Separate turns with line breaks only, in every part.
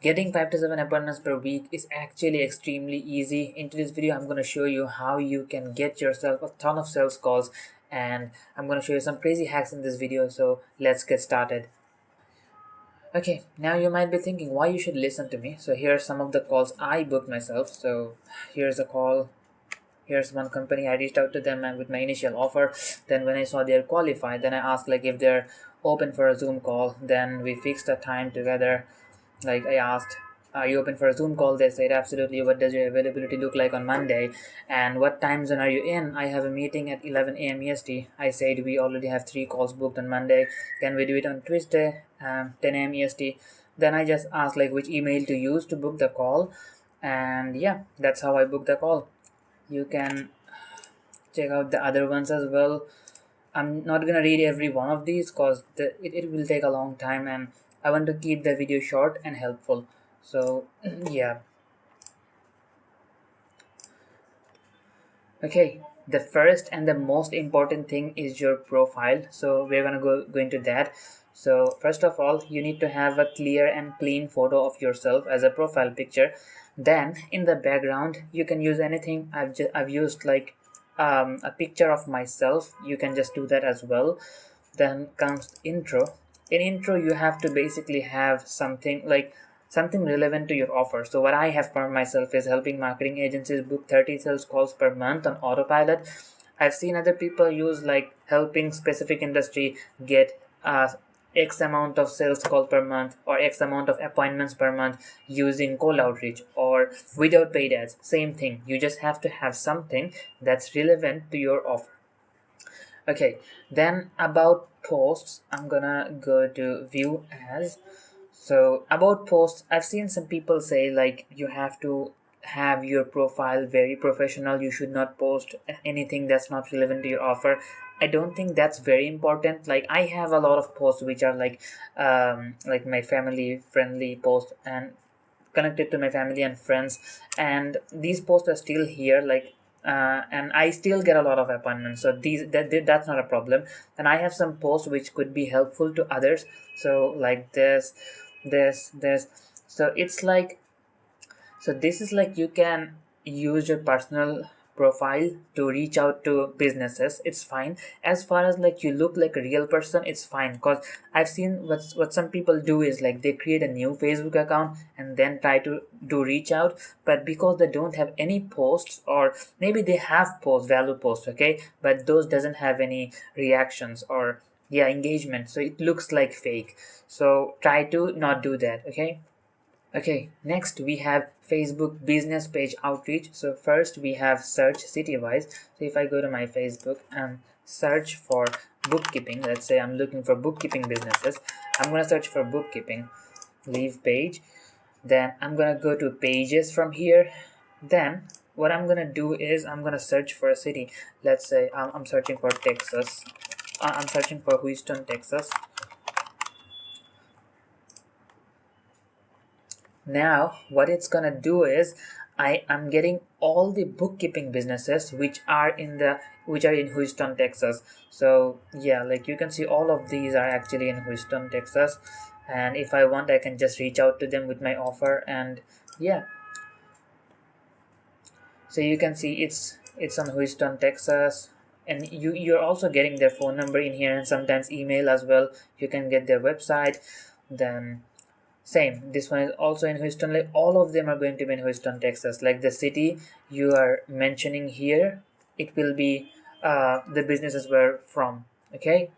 Getting 5 to 7 appointments per week is actually extremely easy. In today's video, I'm going to show you how you can get yourself a ton of sales calls, and I'm going to show you some crazy hacks in this video. So let's get started. Okay, now you might be thinking why you should listen to me. So here are some of the calls I booked myself. So here's a call. Here's one company. I reached out to them and with my initial offer. Then when I saw they're qualified, then I asked like if they're open for a Zoom call. Then we fixed a time together. Like I asked, are you open for a Zoom call? They said absolutely. What does your availability look like on Monday? And what time zone are you in? I have a meeting at 11 a.m. EST. I said we already have 3 calls booked on Monday. Can we do it on Tuesday, 10 a.m. EST? Then I just asked like which email to use to book the call, and yeah, that's how I booked the call. You can check out the other ones as well. I'm not gonna read every one of these because it will take a long time, and I want to keep the video short and helpful. So yeah. Okay, the first and the most important thing is your profile. So we're gonna go into that. So first of all, you need to have a clear and clean photo of yourself as a profile picture. Then in the background, you can use anything. I've used like a picture of myself. You can just do that as well. Then comes intro. In intro, you have to basically have something relevant to your offer. So what I have for myself is helping marketing agencies book 30 sales calls per month on autopilot. I've seen other people use like helping specific industry get X amount of sales call per month or X amount of appointments per month using cold outreach or without paid ads. Same thing. You just have to have something that's relevant to your offer. Okay, then about posts, I'm gonna go to view as. So about posts, I've seen some people say like you have to have your profile very professional. You should not post anything that's not relevant to your offer. I don't think that's very important. Like I have a lot of posts which are like my family friendly posts and connected to my family and friends, and these posts are still here and I still get a lot of appointments, so that's not a problem. And I have some posts which could be helpful to others, so like this. So it's like, so this is like you can use your personal profile to reach out to businesses. It's fine as far as like you look like a real person. It's fine because I've seen what some people do is like they create a new Facebook account and then try to do reach out, but because they don't have any posts, or maybe they have posts, value posts, okay, but those doesn't have any reactions or yeah engagement, so it looks like fake. So try to not do that, okay. Okay, next we have Facebook business page outreach. So first we have search city-wise. So if I go to my Facebook and search for bookkeeping, let's say I'm looking for bookkeeping businesses, I'm gonna search for bookkeeping, leave page. Then I'm gonna go to pages from here. Then what I'm gonna do is I'm gonna search for a city. Let's say I'm searching for Texas. I'm searching for Houston, Texas. Now what it's gonna do is I am getting all the bookkeeping businesses which are in Houston, Texas. So yeah, like you can see all of these are actually in Houston, Texas, and if I want I can just reach out to them with my offer. And yeah, so you can see it's on Houston, Texas, and you're also getting their phone number in here and sometimes email as well. You can get their website. Then same, this one is also in Houston. Like all of them are going to be in Houston, Texas. Like the city you are mentioning here, it will be the businesses were from. Okay,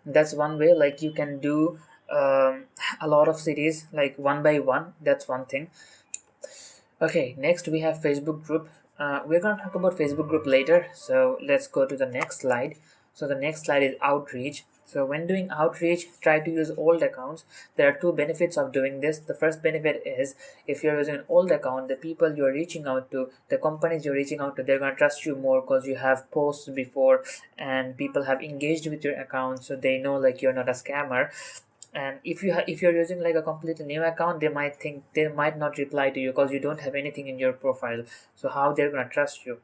that's one way. Like you can do a lot of cities like one by one. That's one thing. Okay, next we have Facebook group. We're going to talk about Facebook group later, so let's go to the next slide. So the next slide is outreach. So when doing outreach, try to use old accounts. There are two benefits of doing this. The first benefit is if you're using an old account, the people you're reaching out to, the companies you're reaching out to, they're going to trust you more because you have posts before and people have engaged with your account, so they know like you're not a scammer. And if you're using like a completely new account, they might not reply to you because you don't have anything in your profile, so how they're gonna trust you?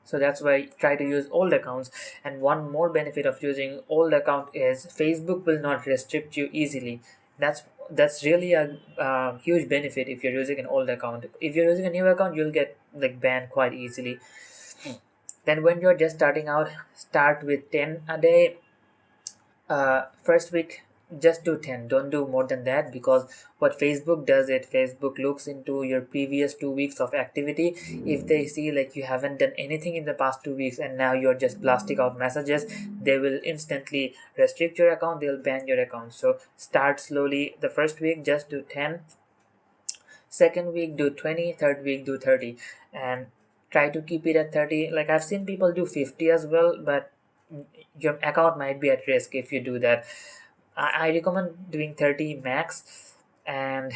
So that's why try to use old accounts. And one more benefit of using old account is Facebook will not restrict you easily. That's that's really a huge benefit if you're using an old account. If you're using a new account, you'll get like banned quite easily. Then when you're just starting out, start with 10 a day. First week, just do 10, don't do more than that, because what Facebook does, it Facebook looks into your previous 2 weeks of activity. If they see like you haven't done anything in the past 2 weeks and now you're just blasting out messages, they will instantly restrict your account, they'll ban your account. So start slowly. The first week just do 10, second week do 20, third week do 30, and try to keep it at 30. Like I've seen people do 50 as well, but your account might be at risk if you do that. I recommend doing 30 max. And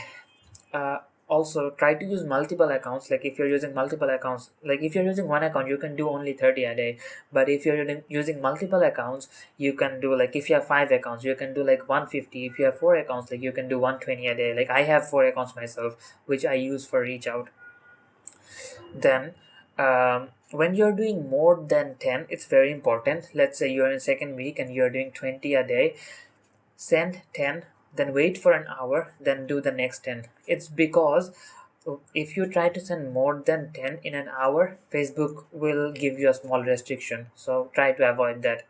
uh, also try to use multiple accounts. Like if you're using multiple accounts, like if you're using one account, you can do only 30 a day. But if you're using multiple accounts, you can do, like if you have 5 accounts, you can do like 150. If you have 4 accounts, like you can do 120 a day. Like I have 4 accounts myself, which I use for reach out. Then when you're doing more than 10, it's very important. Let's say you're in second week and you're doing 20 a day, send 10, then wait for an hour, then do the next 10. It's because if you try to send more than 10 in an hour, Facebook will give you a small restriction, so try to avoid that.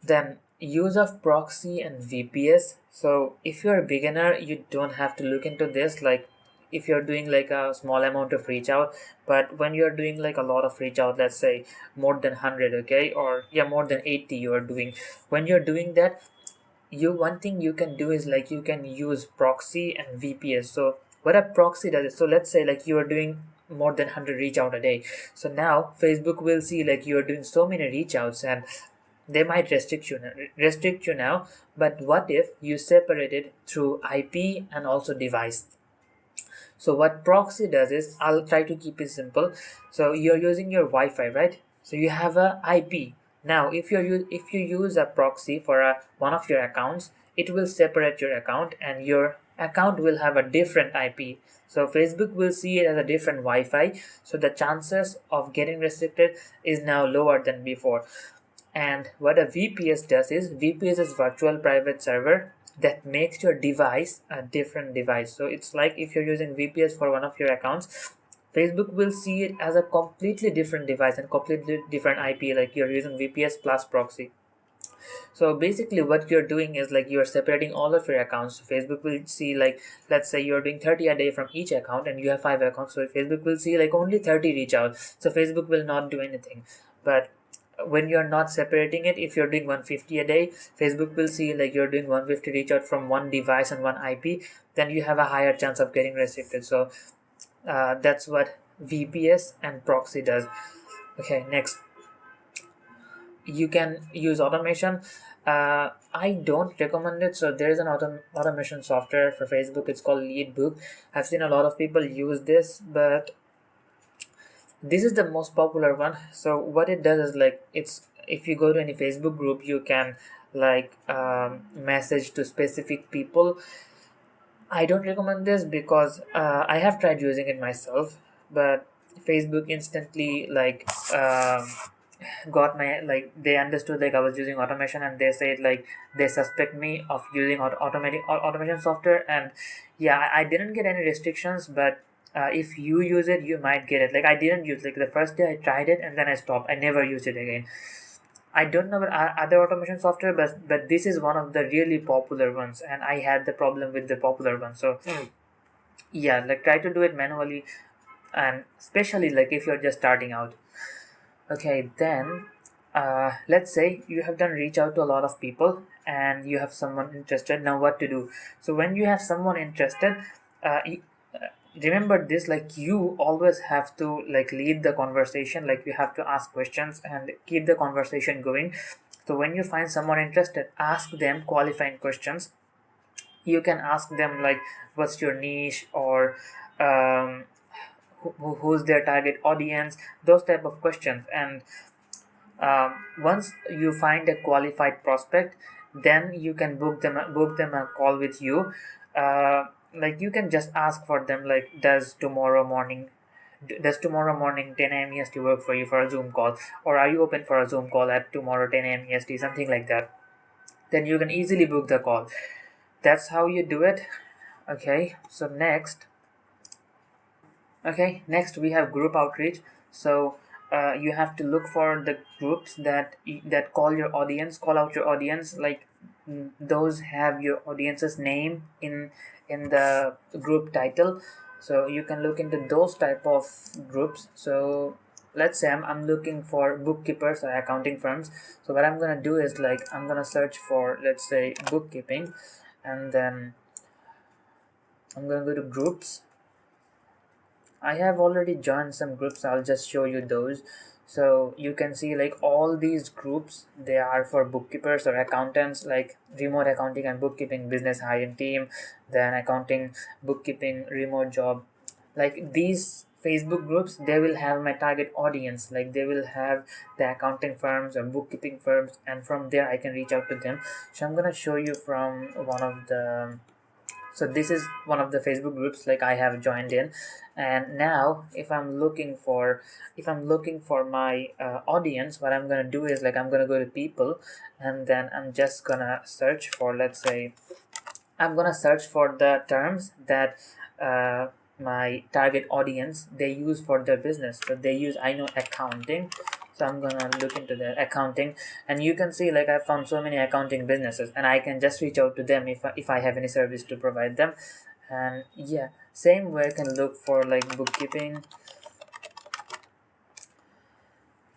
Then use of proxy and VPS. So if you're a beginner, you don't have to look into this. Like if you're doing like a small amount of reach out, but when you're doing like a lot of reach out, let's say more than 100, okay, or yeah, more than 80 you are doing, when you're doing that, one thing you can do is like you can use proxy and VPS. So what a proxy does is, so let's say like you are doing more than 100 reach out a day, so now Facebook will see like you are doing so many reach outs, and they might restrict you now. But what if you separate it through IP and also device? So what proxy does is, I'll try to keep it simple. So you're using your Wi-Fi, right? So you have a IP. Now if you use a proxy for one of your accounts, it will separate your account and your account will have a different IP. So Facebook will see it as a different Wi-Fi. So the chances of getting restricted is now lower than before. And what a VPS does is, VPS is virtual private server that makes your device a different device. So it's like if you're using VPS for one of your accounts, Facebook will see it as a completely different device and completely different IP, like you're using VPS plus proxy. So basically what you're doing is like you're separating all of your accounts. So Facebook will see, like let's say you're doing 30 a day from each account and you have 5 accounts, so Facebook will see like only 30 reach out, so Facebook will not do anything. But when you're not separating it, if you're doing 150 a day, Facebook will see like you're doing 150 reach out from one device and one IP, then you have a higher chance of getting restricted. So that's what VPS and proxy does. Okay, next, you can use automation. I don't recommend it. So there is an automation software for Facebook, it's called Leadbook. I've seen a lot of people use this, but this is the most popular one. So what it does is like, it's, if you go to any Facebook group, you can like message to specific people. I don't recommend this because I have tried using it myself, but Facebook instantly like got my, like they understood like I was using automation, and they said like they suspect me of using automation software. And yeah, I didn't get any restrictions, but if you use it, you might get it. Like I didn't use, like the first day I tried it and then I stopped, I never used it again. I don't know about other automation software, but this is one of the really popular ones, and I had the problem with the popular one. So yeah, like try to do it manually, and especially like if you're just starting out. Okay, then let's say you have done reach out to a lot of people and you have someone interested. Now what to do? So when you have someone interested, remember this, like you always have to like lead the conversation, like you have to ask questions and keep the conversation going. So when you find someone interested, ask them qualifying questions. You can ask them like, what's your niche, or who's their target audience, those type of questions. And once you find a qualified prospect, then you can book them a call with you. Like you can just ask for them like, does tomorrow morning 10 a.m. EST work for you for a Zoom call, or are you open for a Zoom call at tomorrow 10 a.m. EST, something like that. Then you can easily book the call. That's how you do it. Okay, so next we have group outreach. So you have to look for the groups that call out your audience, like those have your audience's name in the group title. So you can look into those type of groups. So let's say I'm looking for bookkeepers or accounting firms. So what I'm gonna do is, like, I'm gonna search for, let's say, bookkeeping, and then I'm gonna go to groups. I have already joined some groups. I'll just show you those. So you can see, like, all these groups, they are for bookkeepers or accountants, like remote accounting and bookkeeping business hiring team, then accounting, bookkeeping, remote job. Like these Facebook groups, they will have my target audience, like they will have the accounting firms or bookkeeping firms, and from there I can reach out to them. So I'm gonna show you from one of the, so this is one of the Facebook groups, like I have joined in. And now if I'm looking for my audience, what I'm gonna do is, like, I'm gonna go to people, and then I'm just gonna search for, let's say, I'm gonna search for the terms that uh, my target audience they use for their business. So they use, I know, accounting. So I'm gonna look into the accounting, and you can see, like, I found so many accounting businesses, and I can just reach out to them if I have any service to provide them. And yeah, same way I can look for, like, bookkeeping,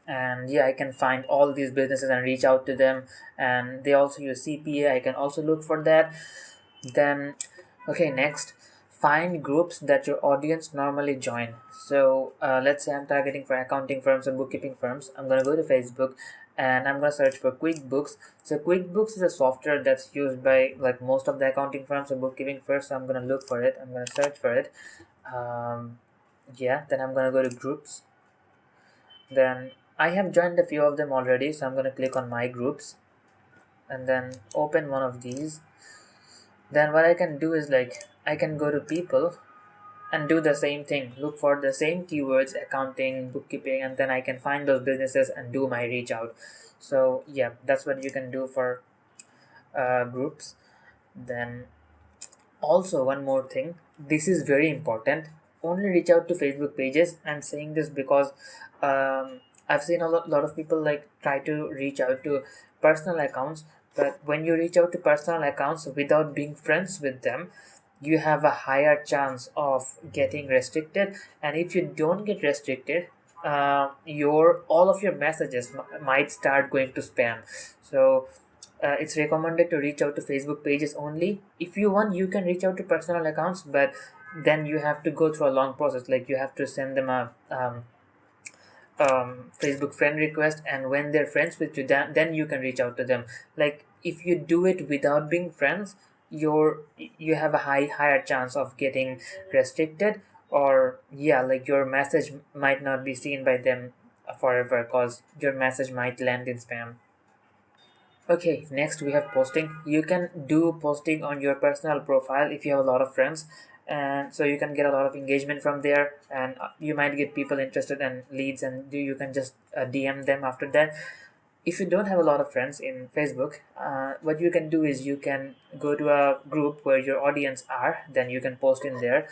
and yeah, I can find all these businesses and reach out to them. And they also use CPA. I can also look for that. Then, okay, next, find groups that your audience normally join. So let's say I'm targeting for accounting firms and bookkeeping firms. I'm gonna go to Facebook, and I'm gonna search for QuickBooks. So QuickBooks is a software that's used by, like, most of the accounting firms or bookkeeping firms. So I'm gonna look for it. I'm gonna search for it. Yeah, then I'm gonna go to groups. Then I have joined a few of them already, so I'm gonna click on my groups, and then open one of these. Then what I can do is, like, I can go to people and do the same thing, look for the same keywords, accounting, bookkeeping, and then I can find those businesses and do my reach out. So yeah, that's what you can do for groups. Then also, one more thing, this is very important. Only reach out to Facebook pages. I'm saying this because I've seen a lot of people, like, try to reach out to personal accounts, but when you reach out to personal accounts without being friends with them, you have a higher chance of getting restricted. And if you don't get restricted, your all of your messages might start going to spam. So it's recommended to reach out to Facebook pages only. If you want, you can reach out to personal accounts, but then you have to go through a long process. Like, you have to send them a Facebook friend request, and when they're friends with you, then you can reach out to them. Like, if you do it without being friends, you have a higher chance of getting restricted, or yeah, like, your message might not be seen by them forever, because your message might land in spam. Okay, next we have posting. You can do posting on your personal profile if you have a lot of friends, and so you can get a lot of engagement from there, and you might get people interested and leads, and you can just DM them after that. If you don't have a lot of friends in Facebook, what you can do is you can go to a group where your audience are, then you can post in there.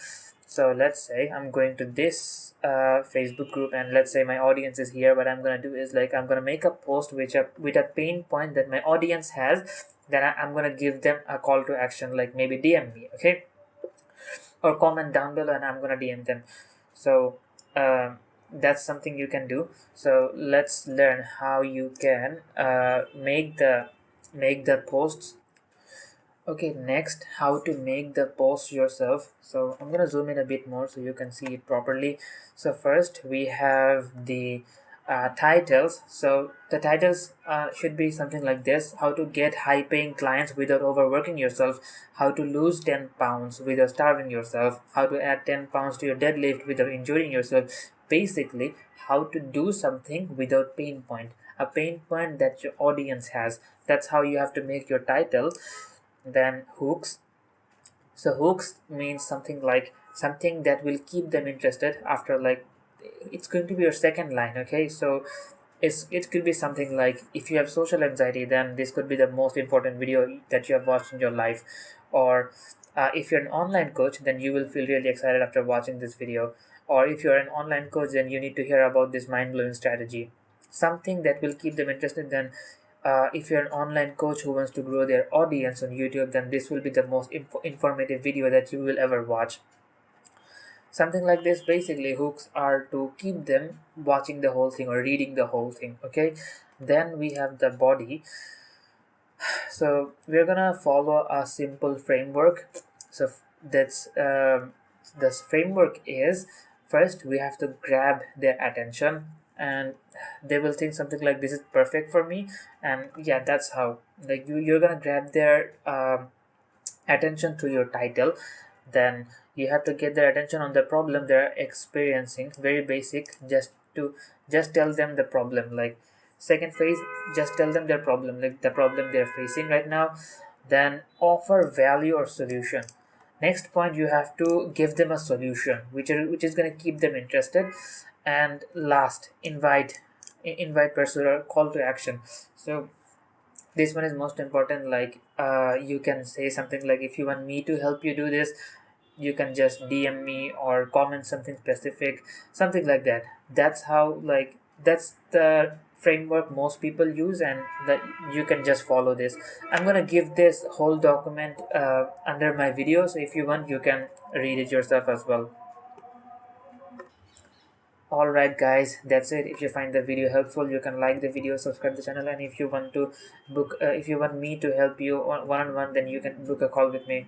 So let's say I'm going to this Facebook group, and let's say my audience is here. What I'm gonna do is, like, I'm gonna make a post with a pain point that my audience has. Then I'm gonna give them a call to action, like maybe DM me, okay, or comment down below, and I'm gonna DM them. So that's something you can do. So let's learn how you can make the posts. Okay, next, how to make the post yourself. So I'm gonna zoom in a bit more so you can see it properly. So first we have the titles. So the titles should be something like this: how to get high paying clients without overworking yourself, how to lose 10 pounds without starving yourself, how to add 10 pounds to your deadlift without injuring yourself. Basically, how to do something without pain point, a pain point that your audience has. That's how you have to make your title. Then hooks. So hooks means something like something that will keep them interested after, like, it's going to be your second line. Okay, so it could be something like, if you have social anxiety, then this could be the most important video that you have watched in your life. Or if you're an online coach, then you will feel really excited after watching this video. Or if you're an online coach, then you need to hear about this mind-blowing strategy, something that will keep them interested. Then if you're an online coach who wants to grow their audience on YouTube, then this will be the most informative video that you will ever watch. Something like this. Basically, hooks are to keep them watching the whole thing or reading the whole thing. Okay, then we have the body. So we're gonna follow a simple framework. So that's this framework is, first we have to grab their attention, and they will think something like, this is perfect for me. And yeah, that's how, like, you're gonna grab their attention through your title. Then you have to get their attention on the problem they're experiencing. Very basic, just tell them the problem. Like, second phase, just tell them their problem, like the problem they're facing right now. Then offer value or solution. Next point, you have to give them a solution which is going to keep them interested. And last, invite pursuit or call to action. So this one is most important. Like, you can say something like, if you want me to help you do this, you can just DM me or comment something specific, something like that. That's how, like, that's the framework most people use, and that you can just follow this. I'm gonna give this whole document under my video, so if you want, you can read it yourself as well. Alright guys, that's it. If you find the video helpful, you can like the video, subscribe the channel, and if you want to if you want me to help you one on one, then you can book a call with me.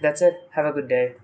That's it. Have a good day.